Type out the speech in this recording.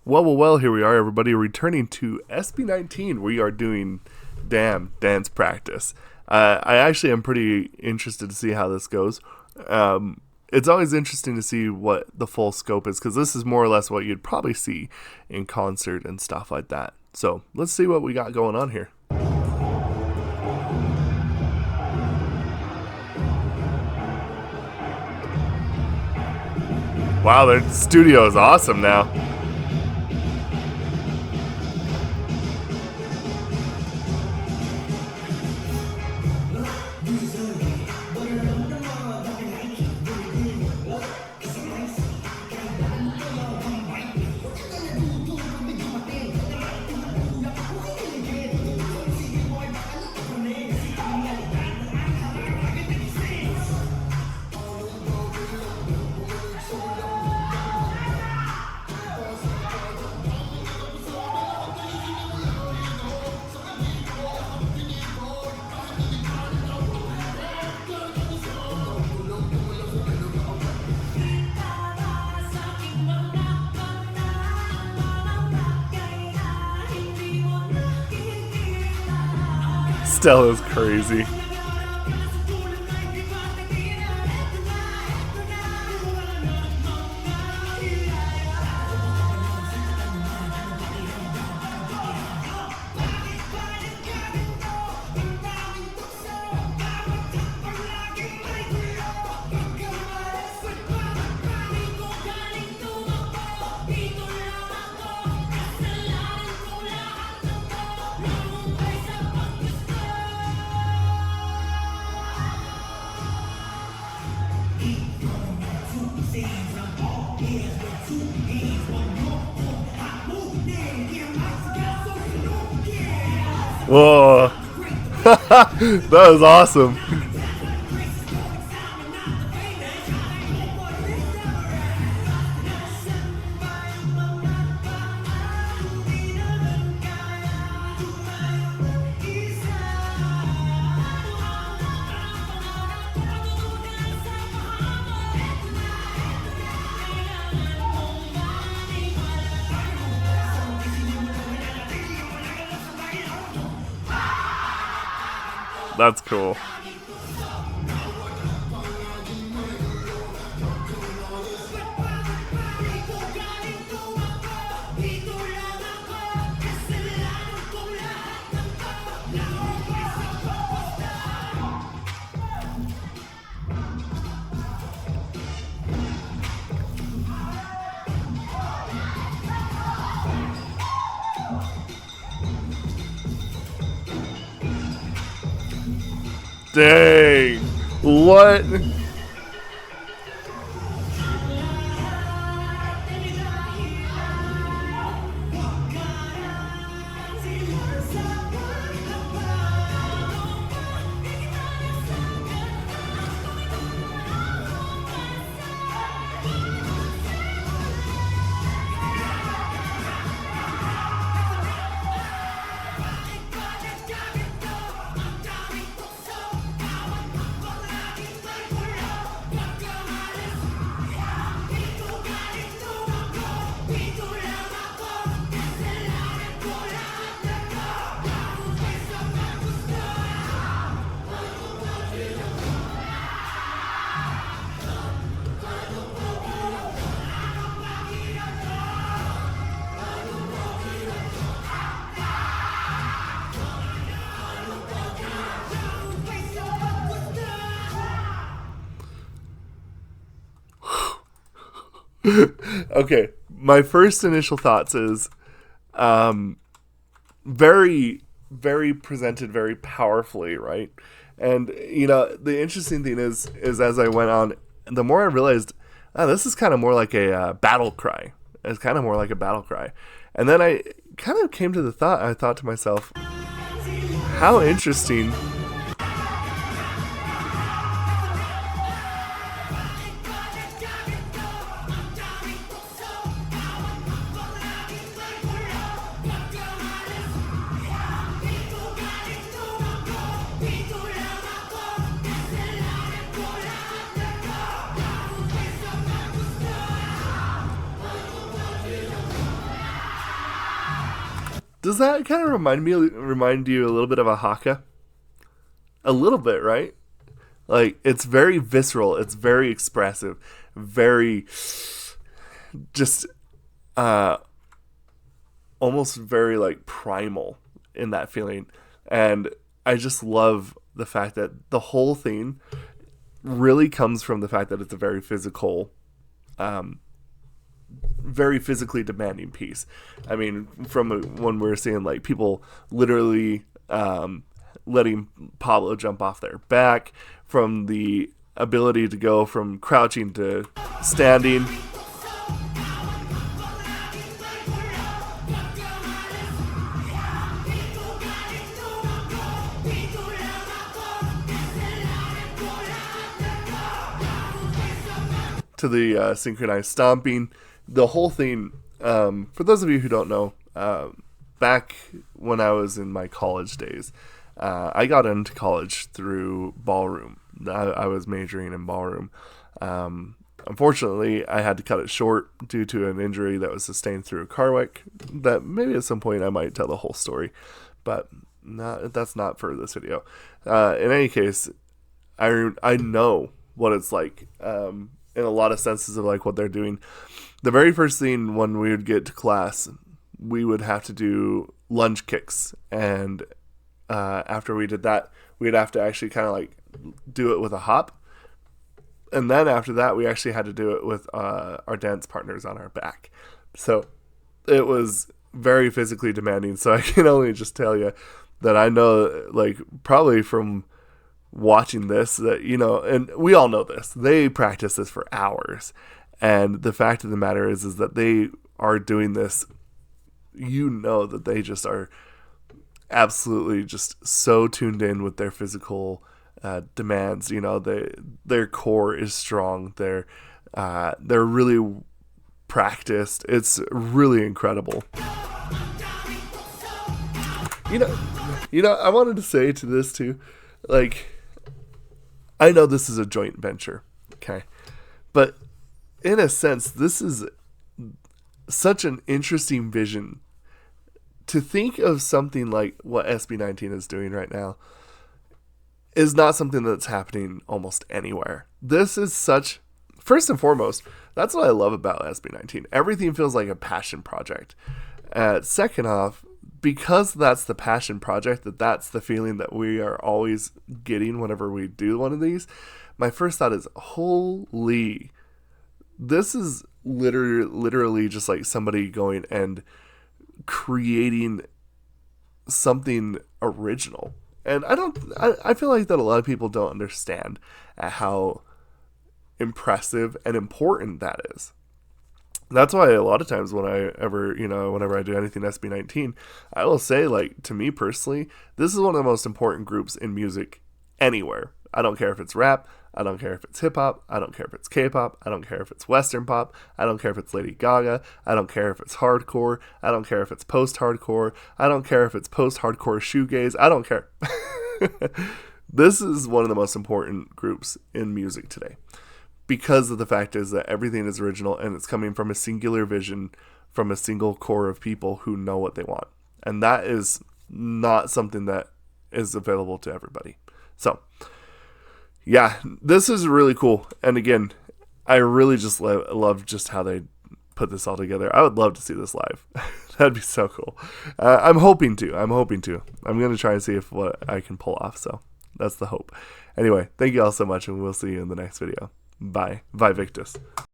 Well, here we are, everybody, returning to SB19. We are doing damn dance practice. I actually am pretty interested to see how this goes. It's always interesting to see what the full scope is, because this is more or less what you'd probably see in concert and stuff like that. So let's see what we got going on here. Wow, their studio is awesome now. Stella's crazy. Whoa. That was awesome. That's cool. Dang. What? Okay, my first initial thoughts is very, very presented very powerfully, right? And, the interesting thing is as I went on, the more I realized, this is kind of more like a battle cry. It's kind of more like a battle cry. And then I kind of came to the thought, I thought to myself, how interesting. Does that kind of remind you a little bit of a haka? A little bit, right? Like, it's very visceral, it's very expressive, very just almost very like primal in that feeling. And I just love the fact that the whole thing really comes from the fact that it's a very physical, very physically demanding piece. I mean, from when we're seeing like people literally letting Pablo jump off their back, from the ability to go from crouching to standing, to the synchronized stomping, the whole thing. For those of you who don't know, back when I was in my college days, I got into college through ballroom. I was majoring in ballroom. Unfortunately, I had to cut it short due to an injury that was sustained through a car wreck. That maybe at some point I might tell the whole story, but that's not for this video. In any case, I know what it's like. In a lot of senses of like what they're doing. The very first thing when we would get to class, we would have to do lunge kicks, and after we did that, we'd have to actually kind of like do it with a hop, and then after that, we actually had to do it with our dance partners on our back. So it was very physically demanding. So I can only just tell you that I know, like, probably from watching this, that, you know, and we all know this, they practice this for hours, and the fact of the matter is that they are doing this, you know, that they just are absolutely just so tuned in with their physical demands. You know, their core is strong, they're really practiced. It's really incredible. You know, I wanted to say to this too, like, I know this is a joint venture, okay? But in a sense, this is such an interesting vision. To think of something like what SB19 is doing right now is not something that's happening almost anywhere. This is such, first and foremost, that's what I love about SB19. Everything feels like a passion project. Second off, because that's the passion project, that's the feeling that we are always getting whenever we do one of these, my first thought is, holy, this is literally just like somebody going and creating something original. And I feel like that a lot of people don't understand how impressive and important that is. That's why a lot of times whenever I do anything SB19, I will say, like, to me personally, this is one of the most important groups in music anywhere. I don't care if it's rap, I don't care if it's hip hop, I don't care if it's K-pop, I don't care if it's Western pop, I don't care if it's Lady Gaga, I don't care if it's hardcore, I don't care if it's post-hardcore, I don't care if it's post-hardcore shoegaze, I don't care. This is one of the most important groups in music today, because of the fact is that everything is original and it's coming from a singular vision, from a single core of people who know what they want. And that is not something that is available to everybody. So, yeah, this is really cool. And again, I really just love just how they put this all together. I would love to see this live. That'd be so cool. I'm hoping to. I'm going to try and see if what I can pull off. So that's the hope. Anyway, thank you all so much, and we'll see you in the next video. Bye. Bye, Victus.